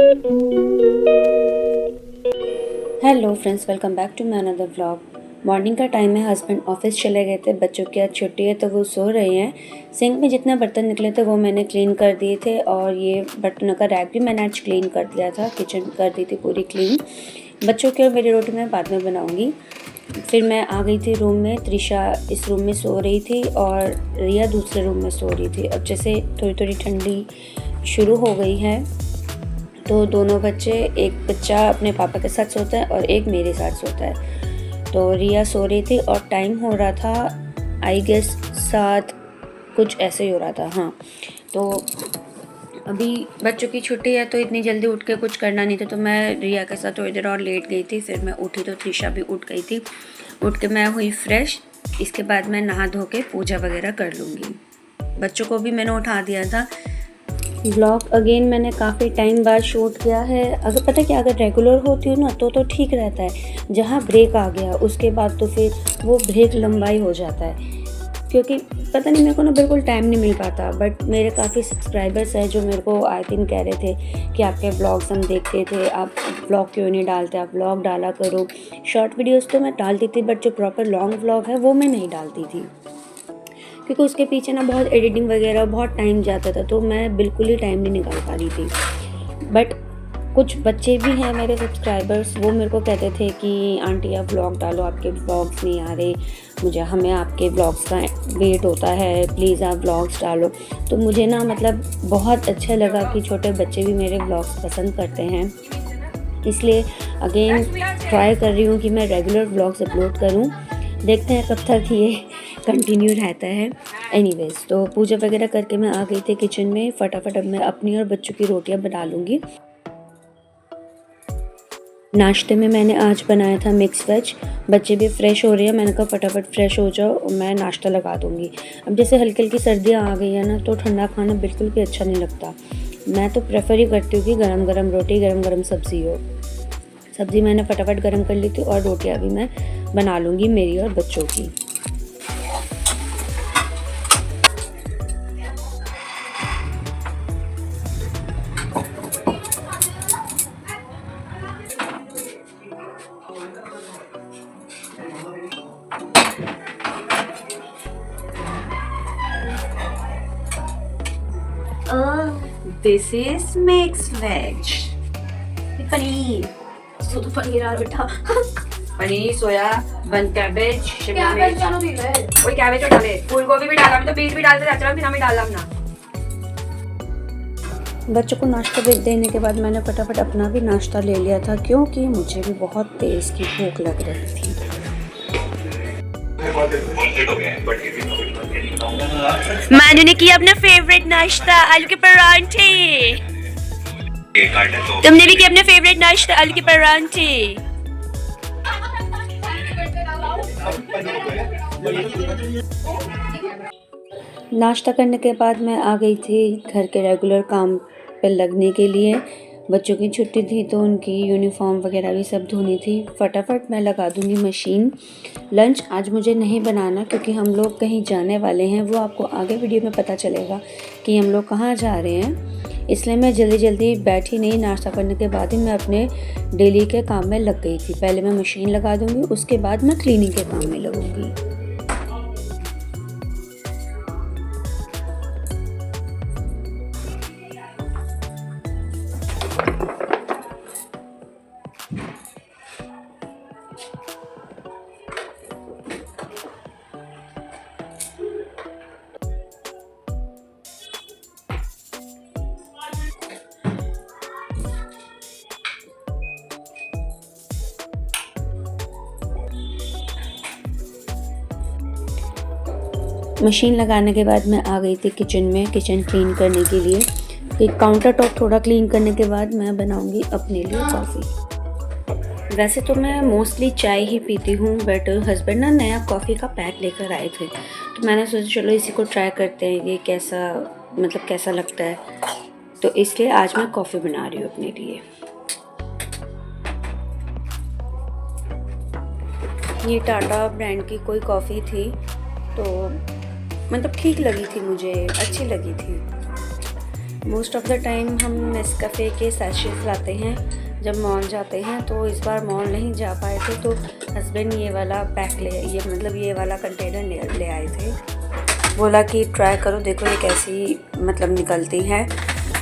Hello friends, welcome back to my another vlog. Morning का time है, husband office चले गए थे, बच्चों की आज छुट्टी है तो वो सो रहे हैं। सिंक में जितने बर्तन निकले थे वो मैंने क्लीन कर दिए थे और ये बर्तनों का रैक भी मैंने आज क्लीन कर दिया था। किचन कर दी थी पूरी क्लीन। बच्चों की और मेरी रोटी मैं बाद में बनाऊँगी। फिर मैं आ गई थी रूम में। त्रिशा इस रूम में सो रही थी और रिया दूसरे रूम में सो रही थी। अब जैसे थोड़ी थोड़ी ठंडी शुरू हो गई है तो दोनों बच्चे, एक बच्चा अपने पापा के साथ सोता है और एक मेरे साथ सोता है। तो रिया सो रही थी और टाइम हो रहा था आई गेस 7 कुछ ऐसे ही हो रहा था। हाँ, तो अभी बच्चों की छुट्टी है तो इतनी जल्दी उठ के कुछ करना नहीं था, तो मैं रिया के साथ थोड़ी देर और लेट गई थी। फिर मैं उठी तो त्रिशा भी उठ गई थी। उठ के मैं हुई फ्रेश। इसके बाद मैं नहा धो के पूजा वगैरह कर लूँगी। बच्चों को भी मैंने उठा दिया था। व्लॉग अगेन मैंने काफ़ी टाइम बाद शूट किया है। अगर पता है कि अगर रेगुलर होती हूँ ना तो ठीक रहता है। जहाँ ब्रेक आ गया उसके बाद तो फिर वो ब्रेक लंबाई हो जाता है, क्योंकि पता नहीं मेरे को ना बिल्कुल टाइम नहीं मिल पाता। बट मेरे काफ़ी सब्सक्राइबर्स हैं जो मेरे को आई थिंक कह रहे थे कि आपके ब्लॉग्स हम देखते थे, आप ब्लॉग क्यों नहीं डालते, आप ब्लॉग डाला करो। शॉर्ट वीडियोज़ तो मैं डालती थी बट जो प्रॉपर लॉन्ग व्लॉग है वो मैं नहीं डालती थी, क्योंकि उसके पीछे ना बहुत एडिटिंग वगैरह बहुत टाइम जाता था, तो मैं बिल्कुल ही टाइम नहीं निकाल पा रही थी। बट कुछ बच्चे भी हैं मेरे सब्सक्राइबर्स, वो मेरे को कहते थे कि आंटी आप व्लॉग डालो, आपके व्लॉग्स नहीं आ रहे, हमें आपके व्लॉग्स का वेट होता है, प्लीज़ आप व्लॉग्स डालो। तो मुझे ना मतलब बहुत अच्छा लगा कि छोटे बच्चे भी मेरे व्लॉग्स पसंद करते हैं, इसलिए अगेन ट्राई कर रही हूँ कि मैं रेगुलर व्लॉग्स अपलोड करूँ। देखते हैं कब तक ये कंटिन्यू रहता है। एनीवेज, तो पूजा वगैरह करके मैं आ गई थी किचन में। फटाफट अब मैं अपनी और बच्चों की रोटियां बना लूँगी। नाश्ते में मैंने आज बनाया था मिक्स वेज। बच्चे भी फ्रेश हो रहे हैं, मैंने कहा फटाफट फ्रेश हो जाओ और मैं नाश्ता लगा दूँगी। अब जैसे हल्की हल्की सर्दियाँ आ गई है ना, तो ठंडा खाना बिल्कुल भी अच्छा नहीं लगता। मैं तो प्रेफर ही करती हूँ कि गरम गरम रोटी, गरम गरम सब्ज़ी हो। सब्ज़ी मैंने फटाफट गरम कर ली थी और रोटियाँ भी मैं बना लूँगी मेरी और बच्चों की। This is mixed veg. Paneer, तो पनीर आ बेटा। पनीर, सोया, बन कैबेज, शिमला मिर्च, वही कैबेज और डाले, फूल गोभी भी डाला, मैं तो बीट भी डालते थे, अचार भी डाला अपना। बच्चों को नाश्ता देने के बाद मैंने फटाफट अपना भी नाश्ता ले लिया था, क्योंकि मुझे भी बहुत तेज़ की भूख लग रही थी। मानू ने किया अपना फेवरेट नाश्ता, आलू के परांठे। तुमने भी किया अपना फेवरेट नाश्ता, आलू के परांठे। नाश्ता करने के बाद मैं आ गई थी घर के रेगुलर काम पे लगने के लिए। बच्चों की छुट्टी थी तो उनकी यूनिफॉर्म वगैरह भी सब धोनी थी। फटाफट मैं लगा दूंगी मशीन। लंच आज मुझे नहीं बनाना, क्योंकि हम लोग कहीं जाने वाले हैं। वो आपको आगे वीडियो में पता चलेगा कि हम लोग कहाँ जा रहे हैं, इसलिए मैं जल्दी जल्दी बैठी नहीं। नाश्ता करने के बाद ही मैं अपने डेली के काम में लग गई थी। पहले मैं मशीन लगा दूँगी, उसके बाद मैं क्लीनिंग के काम में लगूँगी। मशीन लगाने के बाद मैं आ गई थी किचन में, किचन क्लीन करने के लिए। कि काउंटर टॉप थोड़ा क्लीन करने के बाद मैं बनाऊंगी अपने लिए कॉफ़ी। वैसे तो मैं मोस्टली चाय ही पीती हूँ, बट हस्बैंड ना नया कॉफ़ी का पैक लेकर आए थे, तो मैंने सोचा चलो इसी को ट्राई करते हैं, ये कैसा लगता है। तो इसलिए आज मैं कॉफ़ी बना रही हूँ अपने लिए। ये टाटा ब्रांड की कोई कॉफ़ी थी, तो मतलब ठीक लगी थी, मुझे अच्छी लगी थी। मोस्ट ऑफ़ द टाइम हम नेस्कैफ़े के सैशेज़ लाते हैं जब मॉल जाते हैं। तो इस बार मॉल नहीं जा पाए थे तो हस्बैंड ये वाला पैक ये वाला कंटेनर ले आए थे। बोला कि ट्राई करो, देखो ये कैसी निकलती है।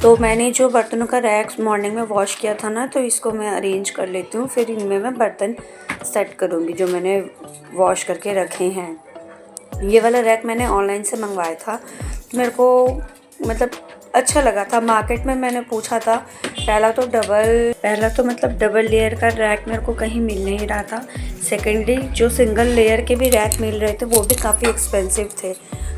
तो मैंने जो बर्तनों का रैक मॉर्निंग में वॉश किया था ना, तो इसको मैं अरेंज कर लेती हूँ, फिर इनमें मैं बर्तन सेट करूँगी जो मैंने वॉश करके रखे हैं। ये वाला रैक मैंने ऑनलाइन से मंगवाया था, मेरे को अच्छा लगा था। मार्केट में मैंने पूछा था, पहला तो डबल लेयर का रैक मेरे को कहीं मिल नहीं रहा था। सेकेंडली जो सिंगल लेयर के भी रैक मिल रहे थे वो भी काफ़ी एक्सपेंसिव थे।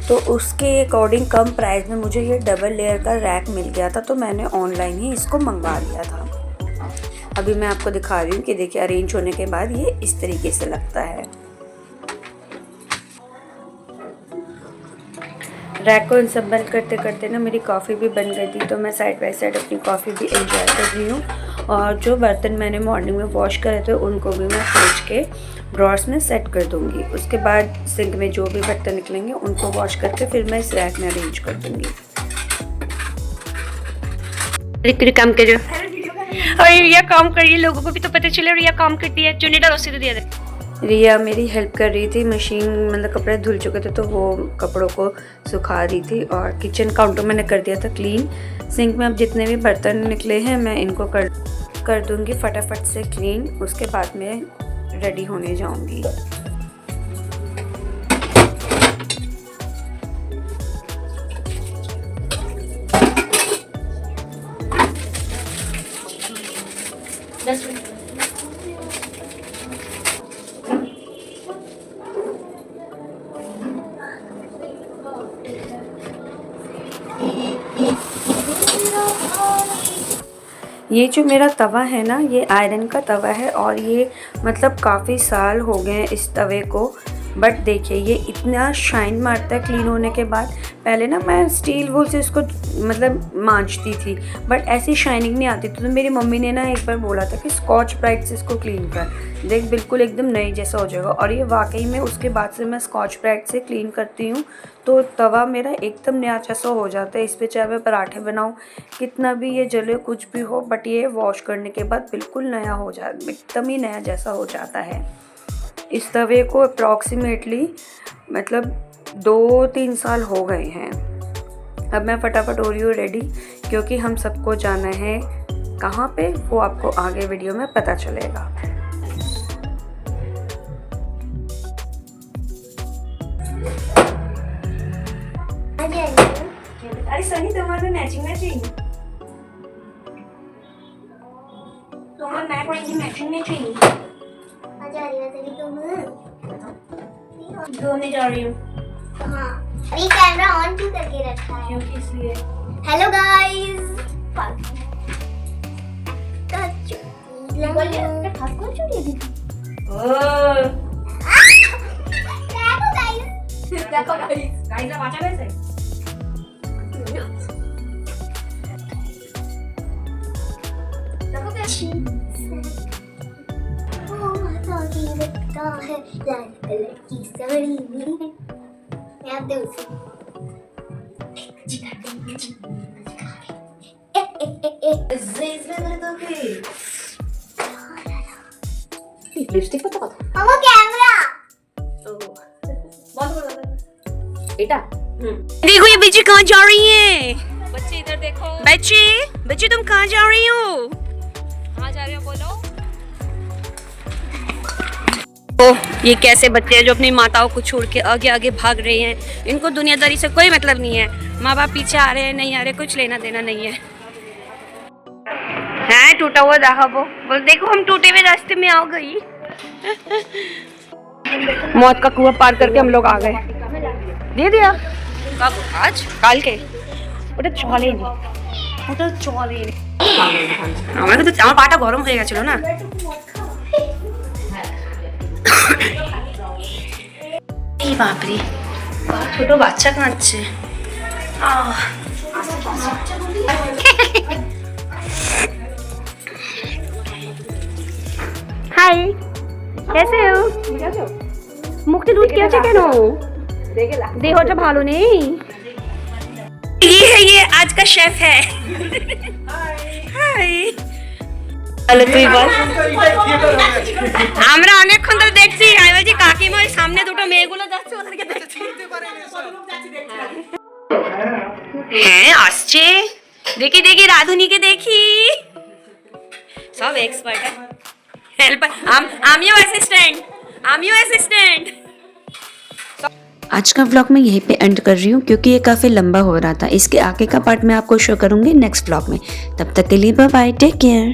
तो उसके अकॉर्डिंग कम प्राइस में मुझे ये डबल लेयर का रैक मिल गया था, तो मैंने ऑनलाइन ही इसको मंगवा लिया था। अभी मैं आपको दिखा रही हूँ कि देखिए अरेंज होने के बाद ये इस तरीके से लगता है। रैक को इंसम्बल करते करते ना मेरी कॉफ़ी भी बन गई थी, तो मैं साइड बाय साइड अपनी कॉफ़ी भी एंजॉय कर रही हूँ। और जो बर्तन मैंने मॉर्निंग में वॉश करे थे उनको भी मैं फ्रिज के ड्रॉर्स में सेट कर दूँगी। उसके बाद सिंक में जो भी बर्तन निकलेंगे उनको वॉश करके फिर मैं इस रैक में अरेंज कर दूँगी। काम कर और रिया काम कर रही है, लोगों को भी तो पता चले रिया काम करती है। चुन्नी डालो सीधे दिया दे। रिया मेरी हेल्प कर रही थी, मशीन कपड़े धुल चुके थे तो वो कपड़ों को सुखा रही थी। और किचन काउंटर मैंने कर दिया था क्लीन। सिंक में अब जितने भी बर्तन निकले हैं मैं इनको कर दूंगी फटाफट से क्लीन। उसके बाद मैं रेडी होने जाऊंगी। ये जो मेरा तवा है ना, ये आयरन का तवा है और ये काफ़ी साल हो गए हैं इस तवे को। बट देखिए ये इतना शाइन मारता है क्लीन होने के बाद। पहले ना मैं स्टील वूल से इसको मांजती थी, बट ऐसी शाइनिंग नहीं आती थी। तो मेरी मम्मी ने ना एक बार बोला था कि स्कॉच ब्राइट से इसको क्लीन कर देख, बिल्कुल एकदम नई जैसा हो जाएगा। और ये वाकई में उसके बाद से मैं स्कॉच ब्राइट से क्लीन करती हूँ तो तवा मेरा एकदम नया जैसा हो जाता है। इस पर चाहे मैं पराठे बनाऊँ, कितना भी ये जले कुछ भी हो, बट ये वॉश करने के बाद बिल्कुल नया हो जाता, एकदम ही नया जैसा हो जाता है। इस तवे को अप्रॉक्सीमेटली 2-3 साल हो गए हैं। अब मैं फटाफट हो रही हूँ रेडी, क्योंकि हम सबको जाना है कहाँ पे वो आपको आगे वीडियो में पता चलेगा। अरे सनी तुम्हारे मैचिंग धोने जा रही हूँ। हाँ, अभी कैमरा ऑन क्यों करके रखा है? क्योंकि इसलिए। Hello guys. लाल कलर की साड़ी में मैं आप दे लिपस्टिक पता मामा कैमरा बेटा। देखो ये बच्ची कहाँ जा रही है। बच्चे इधर देखो। बच्ची तुम कहाँ जा रही हो? कहाँ जा रहे हो बोलो। ये कैसे बच्चे हैं जो अपनी माताओं को छोड़ के आगे आगे भाग रहे हैं। इनको दुनियादारी से कोई मतलब नहीं है। माँ बाप पीछे आ रहे हैं नहीं आ रहे, कुछ लेना देना नहीं है। हैं टूटा हुआ दाहा वो बोल, देखो हम टूटे हुए रास्ते में आ गई। मौत का कुआं पार करके हम लोग आ गए। दे दिया कब? आज काल के ওটা চলে নি ওটা চলে নি আমাকে তো আমার পাটা গরম হয়ে গেছিল না। এই বাপরে ছোট বাচ্চা কাঁদছে। হাই कैसे हो? মুখে দুধ কি আছে কেন? দেহটা ভালো নেই। ये है ये आज का शेफ है। হাই তাহলে তুই বল। আমরা অনেকক্ষণ ধরে দেখছি, আমি বলছি কাকিমা ওই সামনে দুটো মেয়েগুলো যাচ্ছে ওদেরকে দেখছি। হ্যাঁ আসছে, দেখি দেখি রাধুনিকে দেখি, সব এক্সপার্ট है। হেল্পার আমিও অ্যাসিস্ট্যান্ট। आज का व्लॉग मैं यहीं पे एंड कर रही हूँ क्योंकि ये काफ़ी लंबा हो रहा था। इसके आगे का पार्ट मैं आपको शो करूँगी नेक्स्ट व्लॉग में। तब तक के लिए बाय बाय, टेक केयर।